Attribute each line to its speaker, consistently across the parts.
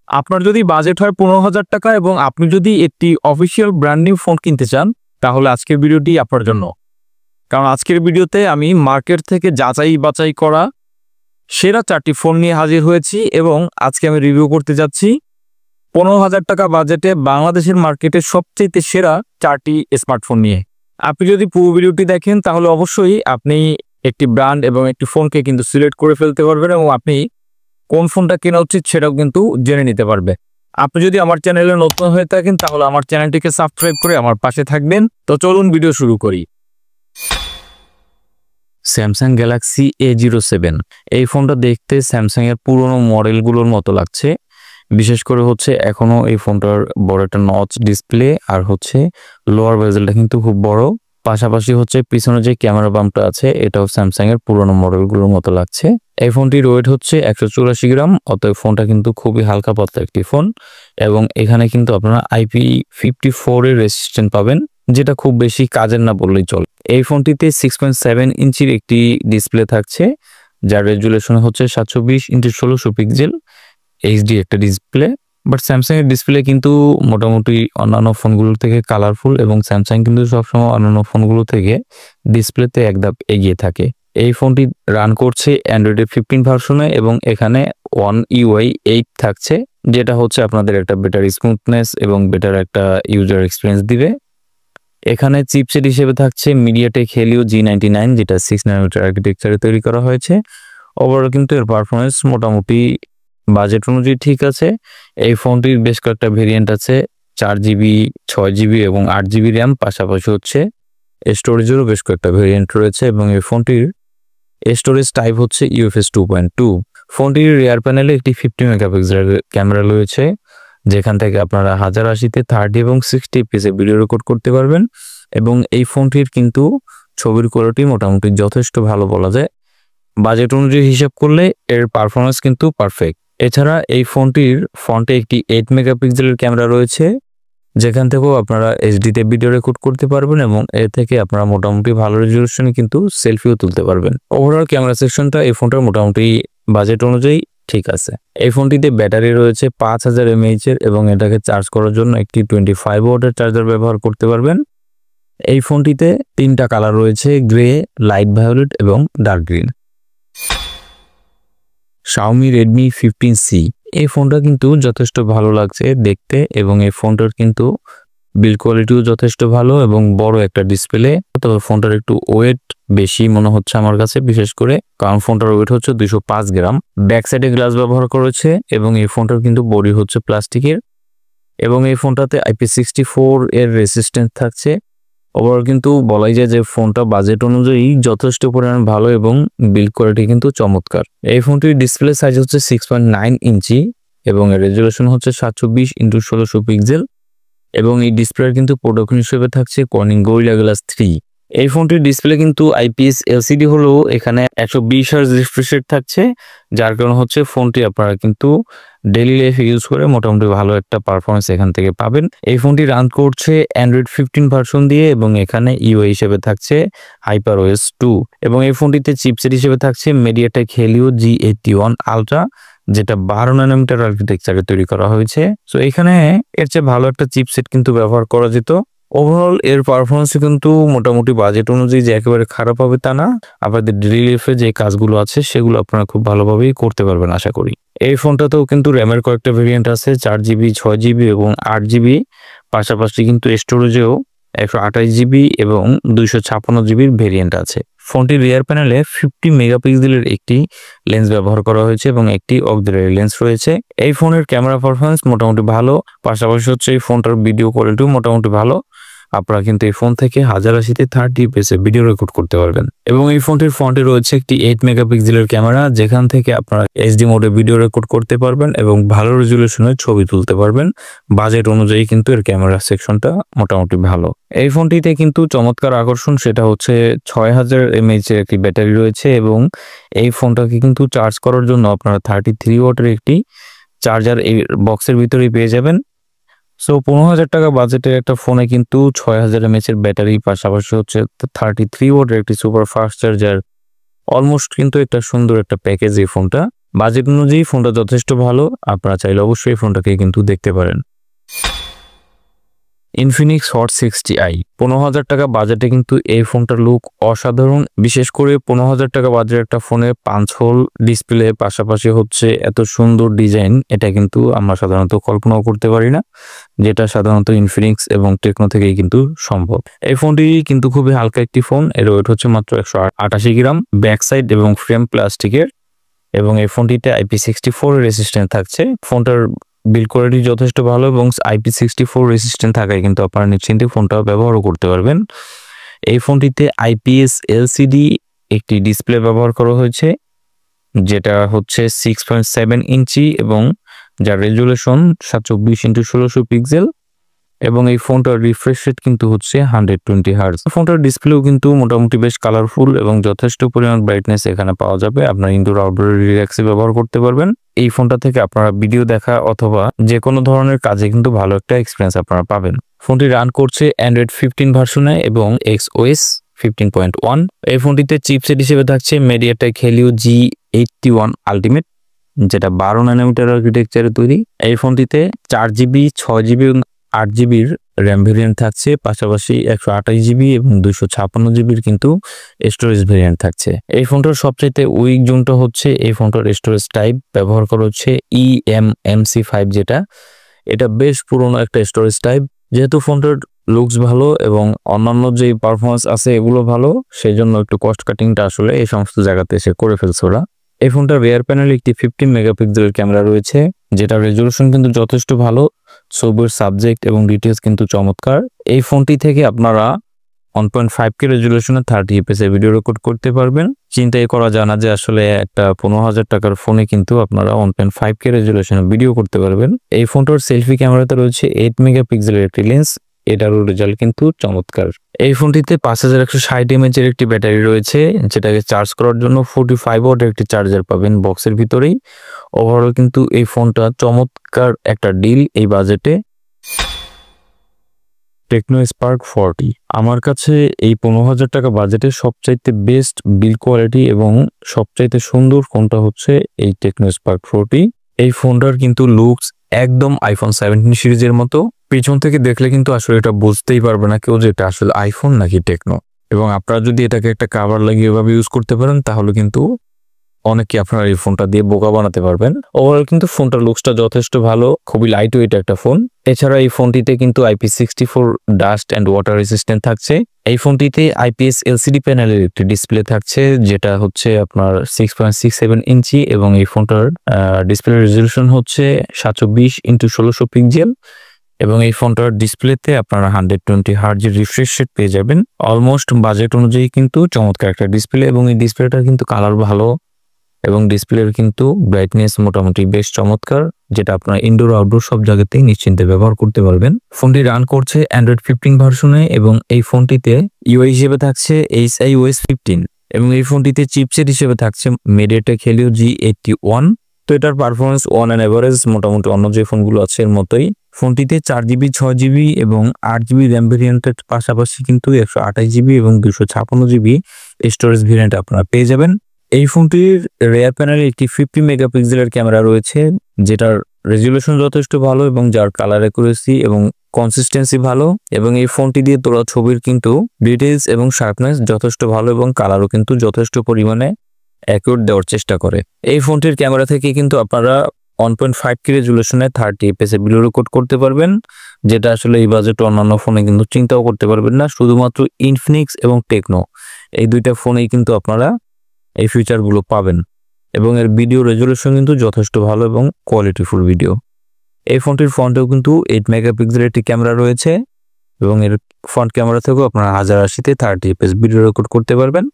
Speaker 1: আপনার যদি বাজেট হয় 15,000 টাকা এবং আপনি যদি একটি অফিসিয়াল ব্র্যান্ড নিউ ফোন কিনতে চান, তাহলে আজকের ভিডিওটি আপনার জন্য। কারণ আজকের ভিডিওতে আমি মার্কেট থেকে যাচাই বাছাই করা সেরা 4টি ফোন নিয়ে হাজির হয়েছি এবং আজকে আমি রিভিউ করতে যাচ্ছি 15,000 টাকা বাজেটে বাংলাদেশের মার্কেটে সবচেয়ে সেরা 4টি স্মার্টফোন নিয়ে। আপনি যদি পুরো ভিডিওটি দেখেন তাহলে অবশ্যই আপনি একটি ব্র্যান্ড এবং একটি ফোনকে কিন্তু সিলেক্ট করে ফেলতে পারবেন এবং আপনি কোন ফোনটা কেনা উচিত সেটাও কিন্তু জেনে নিতে পারবে। আপনি যদি আমার চ্যানেলে নতুন হয়ে থাকেন তাহলে আমার চ্যানেলটিকে সাবস্ক্রাইব করে আমার পাশে থাকবেন। তো চলুন ভিডিও শুরু করি। স্যামসাং গ্যালাক্সি A07 এই ফোনটা দেখতে স্যামসাং এর পুরনো মডেলগুলোর মতো লাগছে। বিশেষ করে এখনো এই ফোনটার বড় একটা নচ ডিসপ্লে আর লোয়ার বেজেলটা কিন্তু খুব বড়। পাশাপাশি পিছনে যে ক্যামেরা বাম্পটা আছে এটাও স্যামসাং এর পুরনো মডেলগুলোর মতো লাগছে। এই ফোনটির ওয়েট 184 গ্রাম, অতএব ফোনটা কিন্তু খুবই হালকা পাতলা একটি ফোন এবং এখানে কিন্তু আপনারা IP54 এর রেসিস্ট্যান্ট পাবেন, যেটা খুব বেশি কাজের না বললেই চলে। এই ফোনটিতে 6.7 ইঞ্চির একটি ডিসপ্লে থাকছে, যার রেজুলেশন 720x1600 পিক্সেল HD একটা ডিসপ্লে। বাট স্যামসাং এর ডিসপ্লে কিন্তু মোটামুটি অন্যান্য ফোনগুলোর থেকে কালারফুল এবং স্যামসাং কিন্তু সবসময় অন্যান্য ফোনগুলো থেকে ডিসপ্লেতে এক ধাপ এগিয়ে থাকে। এই ফোনটি রান করছে অ্যান্ড্রয়েড 15 ভার্সনে এবং এখানে One UI 8 থাকছে, যেটা আপনাদের একটা বেটার স্মুথনেস এবং বেটার একটা ইউজার এক্সপিরিয়েন্স দিবে। এখানে চিপসেট হিসেবে থাকছে মিডিয়াটেক হেলিও G99, যেটা 6 ন্যানোমিটার আর্কিটেকচারে তৈরি করা হয়েছে। ওভারঅল কিন্তু এর পারফরমেন্স মোটামুটি বাজেট অনুযায়ী ঠিক আছে। এই ফোনটির বেশ কয়েকটা ভেরিয়েন্ট আছে, 4GB 6GB এবং 8GB র্যাম। পাশাপাশি স্টোরেজেরও বেশ কয়েকটা ভেরিয়েন্ট রয়েছে এবং এই ফোনটির স্টোরেজ টাইপ UFS 2.2। ফোনটির রিয়ার প্যানেলে একটি 50 মেগাপিক্সেলের ক্যামেরা রয়েছে, যেখান থেকে আপনারা 1080-তে 30 এবং 60 fps ভিডিও রেকর্ড করতে পারবেন এবং এই ফোনটির কিন্তু ছবির কোয়ালিটি মোটামুটি যথেষ্ট ভালো বলা যায়। বাজেট অনুযায়ী হিসাব করলে এর পারফরমেন্স কিন্তু পারফেক্ট। এছাড়া এই ফোনটির ফ্রন্টে একটি 8 মেগাপিক্সেলের ক্যামেরা রয়েছে, যেখান থেকেও আপনারা HD-তে ভিডিও রেকর্ড করতে পারবেন এবং এর থেকে আপনারা মোটামুটি ভালো রেজুলেশনে কিন্তু সেলফিও তুলতে পারবেন। ওভারঅল ক্যামেরা সেকশনটা এই ফোনটার মোটামুটি বাজেট অনুযায়ী ঠিক আছে। এই ফোনটিতে ব্যাটারি রয়েছে 5000 mAh এর এবং এটাকে চার্জ করার জন্য একটি 25 ওয়াটের চার্জার ব্যবহার করতে পারবেন। এই ফোনটিতে 3টা কালার রয়েছে, গ্রে, লাইট ভায়োলেট এবং dark green. Xiaomi Redmi 15C এই ফোনটা কিন্তু যথেষ্ট ভালো লাগছে দেখতে এবং এই ফোনটার কিন্তু বিল্ড কোয়ালিটিও যথেষ্ট ভালো এবং বড় একটা ডিসপ্লে। তবে ফোনটার একটু ওয়েট বেশি মনে হচ্ছে আমার কাছে, বিশেষ করে কারণ ফোনটার ওয়েট 205 গ্রাম। ব্যাক সাইডে গ্লাস ব্যবহার করেছে এবং এই ফোনটার কিন্তু বডি প্লাস্টিকের এবং এই ফোনটাতে IP64 এর রেসিস্ট্যান্স থাকছে। ওভারঅল কিন্তু বলাই যায় যে ফোনটা বাজেট অনুযায়ী যথেষ্ট পরিমাণ ভালো এবং বিল্ড কোয়ালিটি কিন্তু চমৎকার। এই ফোনটির ডিসপ্লে সাইজ 6.9 ইঞ্চি এবং এর রেজুলেশন 720x1600 পিক্সেল এবং এই ডিসপ্লের কিন্তু প্রোডাক্ট হিসেবে থাকছে Corning Gorilla Glass 3। এই ফোনটির ডিসপ্লে কিন্তু IPS LCD হলেও এখানে 120 Hz রিফ্রেশ রেট থাকছে, যার কারণে ফোনটি আপনারা কিন্তু ডেইলি লাইফে ইউজ করে মোটামুটি ভালো একটা পারফরমেন্স এখান থেকে পাবেন। এই ফোনটি রান করছে অ্যান্ড্রয়েড 15 ভার্সন দিয়ে এবং এখানে UI হিসেবে থাকছে HyperOS 2 এবং এই ফোনটিতে চিপসেট হিসেবে থাকছে MediaTek Helio G81 Ultra, যেটা 12 ন্যানোমিটার আর্কিটেকচারে তৈরি করা হয়েছে। সো এখানে এর চেয়ে ভালো একটা চিপসেট কিন্তু ব্যবহার করা যেত। ওভারঅল এর পারফরমেন্স কিন্তু মোটামুটি বাজেট অনুযায়ী যে একেবারে খারাপ হবে তা না। আপনাদের ডেইলি লাইফে যে কাজগুলো আছে সেগুলো আপনারা খুব ভালোভাবেই করতে পারবেন আশা করি। এই ফোনটাতেও কিন্তু র্যামের কয়েকটা ভেরিয়েন্ট আছে, 4GB 6GB এবং 8GB। পাশাপাশি কিন্তু স্টোরেজেও 128GB এবং 256GB ভেরিয়েন্ট আছে। ফোনটির রিয়ার প্যানেলে 50 মেগাপিক্সেলের একটি লেন্স ব্যবহার করা হয়েছে এবং একটি অক্সিলারি লেন্স রয়েছে। এই ফোনের ক্যামেরা পারফরমেন্স মোটামুটি ভালো, পাশাপাশি এই ফোনটার ভিডিও কোয়ালিটিও মোটামুটি ভালো। আপনারা কিন্তু এই ফোন থেকে 1080-তে 30 fps ভিডিও রেকর্ড করতে পারবেন এবং এই ফোনটির ফ্রন্টে রয়েছে একটি 8 মেগাপিক্সেলের ক্যামেরা, যেখান থেকে আপনারা HD মোডে ভিডিও রেকর্ড করতে পারবেন এবং ভালো রেজুলেশনের ছবি তুলতে পারবেন। বাজেট অনুযায়ী কিন্তু এর ক্যামেরা সেকশনটা মোটামুটি ভালো। এই ফোনটিতে কিন্তু চমৎকার আকর্ষণ সেটা 6000 mAh এর একটি ব্যাটারি রয়েছে এবং এই ফোনটাকে কিন্তু চার্জ করার জন্য আপনারা 33 ওয়াটের একটি চার্জার এই বক্সের ভিতরেই পেয়ে যাবেন। সো 15,000 টাকা বাজেটের একটা ফোনে কিন্তু 6000 mAh এর ব্যাটারি, পাশাপাশি 33 ওয়াটের একটি সুপার ফাস্ট চার্জার, অলমোস্ট কিন্তু একটা সুন্দর একটা প্যাকেজ এই ফোনটা। বাজেট অনুযায়ী ফোনটা যথেষ্ট ভালো, আপনারা চাইলে অবশ্যই এই ফোনটাকে কিন্তু দেখতে পারেন। ইনফিনিক্স হট 60i 15,000 টাকা বাজেটে কিন্তু এই ফোনটার লুক অসাধারণ। বিশেষ করে 15,000 টাকা বাজেটের একটা ফোনে 5 হোল ডিসপ্লে পাশাপাশি হচ্ছে এত সুন্দর ডিজাইন, এটা কিন্তু আমরা সাধারণত কল্পনাও করতে পারি না, যেটা সাধারণত ইনফিনিক্স এবং টেকনো থেকেই কিন্তু সম্ভব। এই ফোনটি কিন্তু খুবই হালকা একটি ফোন, এর ওয়েট হচ্ছে মাত্র 188 গ্রাম। ব্যাক সাইড এবং ফ্রেম প্লাস্টিকের এবং এই ফোনটিতে IP64 রেসিস্ট্যান্ট থাকছে। ফোনটার বিল্ড কোয়ালিটি যথেষ্ট ভালো এবং IP64 রেসিস্ট্যান্ট থাকায় কিন্তু আপনারা নিশ্চিন্তে ফোনটা ব্যবহারও করতে পারবেন। এই ফোনটিতে IPS LCD একটি ডিসপ্লে ব্যবহার করা হয়েছে, যেটা হচ্ছে 6.7 ইঞ্চি এবং যার রেজুলেশন 724x1600 পিক্সেল এবং এই ফোনটার রিফ্রেশ রেট কিন্তু হচ্ছে 120 হার্জ। ফোনটার ডিসপ্লেও কিন্তু মোটামুটি বেশ কালারফুল এবং যথেষ্ট পরিমাণ ব্রাইটনেস এখানে পাওয়া যাবে। আপনার ইনডোর আউটডোর রিল্যাক্সে ব্যবহার করতে পারবেন। এই ফোনটা থেকে আপনারা ভিডিও দেখা অথবা যে কোনো ধরনের কাজে কিন্তু ভালো একটা এক্সপিরিয়েন্স আপনারা পাবেন। ফোনটি রান করছে অ্যান্ড্রয়েড 15 ভার্সনে এবং XOS 15.1। এই ফোনটিতে চিপসেট হিসেবে থাকছে MediaTek Helio G81 Ultimate, যেটা 12 ন্যানোমিটার আর্কিটেকচারে তৈরি। এই ফোনটিতে 4GB 6GB এবং 8GBর র্যাম ভেরিয়েন্ট থাকছে, পাশাপাশি 128GB এবং 256GBর কিন্তু স্টোরেজ ভেরিয়েন্ট থাকছে। এই ফোনটার সবচাইতে উইক জোনটা হচ্ছে এই ফোনটার স্টোরেজ টাইপ ব্যবহার করা হচ্ছে eMMC5, যেটা এটা বেশ পুরনো একটা স্টোরেজ টাইপ। যেহেতু ফোনটার লুকস ভালো এবং অন্যান্য যে পারফরমেন্স আছে এগুলো ভালো, সেই জন্য একটু কস্ট কাটিংটা আসলে এই সমস্ত জায়গাতে এসে করে ফেলছে ওরা। এই ফোনটার রিয়ার প্যানেলে একটি 15 মেগাপিক্সেলের ক্যামেরা রয়েছে, যেটা রেজুলেশন কিন্তু যথেষ্ট ভালো, ছবির সাবজেক্ট এবং ডিটেলস কিন্তু চমৎকার। এই ফোনটি থেকে আপনারা 1.5K রেজুলেশনে 30 fps এ ভিডিও রেকর্ড করতে পারবেন। চিন্তাই করা যায় না যে আসলে একটা 15,000 টাকার ফোনে কিন্তু আপনারা 1.5K রেজুলেশনে ভিডিও করতে পারবেন। এই ফোনটার সেলফি ক্যামেরাতে রয়েছে 8 মেগাপিক্সেলের একটি লেন্স, এটারও রেজাল্ট কিন্তু চমৎকার। এই ফোনটিতে 5160 mAh এর একটি ব্যাটারি রয়েছে, যেটাকে চার্জ করার জন্য 45 ওয়াটের একটি চার্জার পাবেন বক্সের ভিতরেই। ওভারঅল কিন্তু এই ফোনটা চমৎকার একটা ডিল এই বাজেটে। টেকনো স্পার্ক 40 আমার কাছে এই 15,000 টাকা বাজেটের সবচাইতে বেস্ট বিল্ড কোয়ালিটি এবং সবচাইতে সুন্দর ফোনটা হচ্ছে এই টেকনো স্পার্ক 40। এই ফোনটার কিন্তু লুকস একদম আইফোন 17 সিরিজের মতো। পিছন থেকে দেখলে কিন্তু আসলে এটা বুঝতেই পারবে না কেউ যে এটা আসলে আইফোন নাকি টেকনো। এবং আপনারা যদি এটাকে একটা কাভার লাগিয়ে এভাবে ইউজ করতে পারেন তাহলে কিন্তু অনেকে আপনারা এই ফোনটা দিয়ে বোকা বানাতে পারবেন। ওভারঅল কিন্তু ফোনটার লুকসটা যথেষ্ট ভালো, খুবই লাইট ওয়েট একটা ফোন। এছাড়া এই ফোনটিতে কিন্তু IP64 dust and water resistant থাকছে। এই ফোনটিতে IPS LCD প্যানেলের একটি ডিসপ্লে থাকছে, যেটা হচ্ছে আপনার 6.67 ইঞ্চি এবং এই ফোনটার ডিসপ্লে রেজলিউশন হচ্ছে 720x1600 পিক্সেল এবং এই ফোনটার ডিসপ্লেতে আপনারা 120 হার্জের রিফ্রেশ রেট পেয়ে যাবেন। অলমোস্ট বাজেট অনুযায়ী কিন্তু চমৎকার একটা ডিসপ্লে এবং এই ডিসপ্লেটার কিন্তু কালার ভালো এবং ডিসপ্লের কিন্তু ব্রাইটনেস মোটামুটি বেশ চমৎকার, যেটা আপনারা ইনডোর আউটডোর সব জায়গাতেই নিশ্চিন্তে ব্যবহার করতে পারবেন। ফোনটি রান করছে অ্যান্ড্রয়েড 15 ভার্সনে এবং এই ফোনটিতে ইউআই হিসেবে থাকছে HiOS 15 এবং এই ফোনটিতে চিপসেট হিসেবে থাকছে MediaTek Helio G81। তো এটার পারফরমেন্স অন অ্যান এভারেজ মোটামুটি অন্য যে ফোনগুলো আছে এর মতোই। ফোনটিতে 4GB 6GB এবং 8GB র্যাম ভেরিয়েন্টের পাশাপাশি কিন্তু 128GB এবং 256GB স্টোরেজ ভেরিয়েন্ট আপনারা পেয়ে যাবেন। এই ফোনটির রিয়ার প্যানেলে একটি 50 মেগাপিক্সেলের ক্যামেরা রয়েছে, যেটার রেজুলেশন যথেষ্ট ভালো এবং যার কালার অ্যাকুরেসি এবং কনসিস্টেন্সি ভালো এবং এই ফোনটি দিয়ে তোলা ছবির কিন্তু ডিটেইলস এবং শার্পনেস যথেষ্ট ভালো এবং কালারও কিন্তু যথেষ্ট পরিমাণে অ্যাকুরেট দেওয়ার চেষ্টা করে। এই ফোনটির ক্যামেরা থেকে কিন্তু আপনারা 1.5K রেজুলেশনে 30 fps এ ভিডিও রেকর্ড করতে পারবেন, যেটা আসলে এই বাজেটে অন্যান্য ফোনে কিন্তু চিন্তাও করতে পারবেন না। শুধুমাত্র ইনফিনিক্স এবং টেকনো এই দুইটা ফোনেই কিন্তু আপনারা এই ফিচারগুলো পাবেন এবং এর ভিডিও রেজুলেশন কিন্তু যথেষ্ট ভালো এবং কোয়ালিটিফুল ভিডিও। এই ফোনটির ফ্রন্টেও কিন্তু 8 মেগাপিক্সেলের একটি ক্যামেরা রয়েছে এবং এর ফ্রন্ট ক্যামেরা থেকেও আপনারা 1080-তে 30 fps ভিডিও রেকর্ড করতে পারবেন।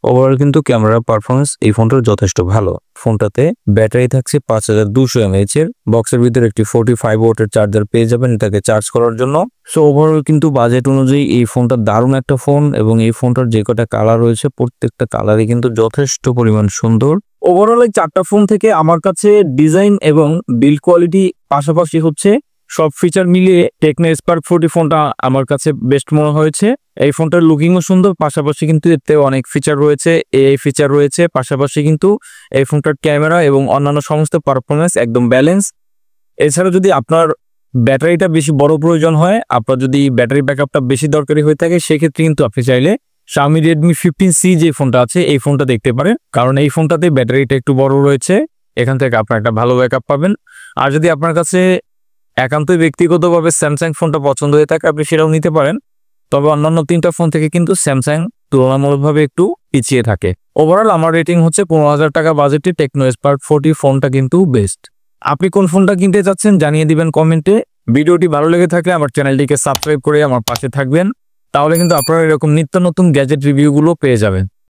Speaker 1: ওভারঅল কিন্তু ক্যামেরা পারফরমেন্স এই ফোনটার যথেষ্ট ভালো। ফোনটাতে ব্যাটারি থাকছে 5200 mAh এর, বক্সের ভিতরে একটি 45 ওয়াটের চার্জার পেয়ে যাবেন এটাকে চার্জ করার জন্য। সো ওভারঅল কিন্তু বাজেট অনুযায়ী এই ফোনটা দারুণ একটা ফোন এবং এই ফোনটার যে কটা কালার রয়েছে প্রত্যেকটা কালারই কিন্তু যথেষ্ট পরিমাণ সুন্দর। ওভারঅল এই চারটা ফোন থেকে আমার কাছে ডিজাইন এবং বিল্ড কোয়ালিটি পাশাপাশি হচ্ছে সব ফিচার মিলিয়ে টেকনো স্পার্ক 40 ফোনটা আমার কাছে বেস্ট মনে হয়েছে। এই ফোনটার লুকিংও সুন্দর, পাশাপাশি কিন্তু এতে অনেক ফিচার রয়েছে, এআই ফিচার রয়েছে, পাশাপাশি কিন্তু এই ফোনটার ক্যামেরা এবং অন্যান্য সমস্ত পারফরমেন্স একদম ব্যালেন্স। এছাড়া যদি আপনার ব্যাটারিটা বেশি বড় প্রয়োজন হয়, আপনার যদি ব্যাটারি ব্যাকআপটা বেশি দরকারি হয়ে থাকে, সেক্ষেত্রে কিন্তু আপনি চাইলে Xiaomi Redmi 15C যে ফোনটা আছে এই ফোনটা দেখতে পারেন, কারণ এই ফোনটাতে ব্যাটারিটা একটু বড় রয়েছে, এখান থেকে আপনার একটা ভালো ব্যাকআপ পাবেন। আর যদি আপনার কাছে একান্তই ব্যক্তিগতভাবে স্যামসাং ফোনটা পছন্দ হয়ে থাকে, আপনি সেটাও নিতে পারেন। তবে অন্যান্য 3টা ফোন থেকে কিন্তু স্যামসাং তুলনামূলকভাবে একটু পিছিয়ে থাকে। ওভারঅল আমার রেটিং হচ্ছে 15,000 টাকা বাজেটে টেকনো স্পার্ক 40 ফোনটা কিন্তু বেস্ট। আপনি কোন ফোনটা কিনতে চাচ্ছেন জানিয়ে দিবেন কমেন্টে। ভিডিওটি ভালো লেগে থাকলে আমার চ্যানেলটিকে সাবস্ক্রাইব করে আমার পাশে থাকবেন, তাহলে কিন্তু আপনারা এরকম নিত্য নতুন গ্যাজেট রিভিউগুলো পেয়ে যাবেন।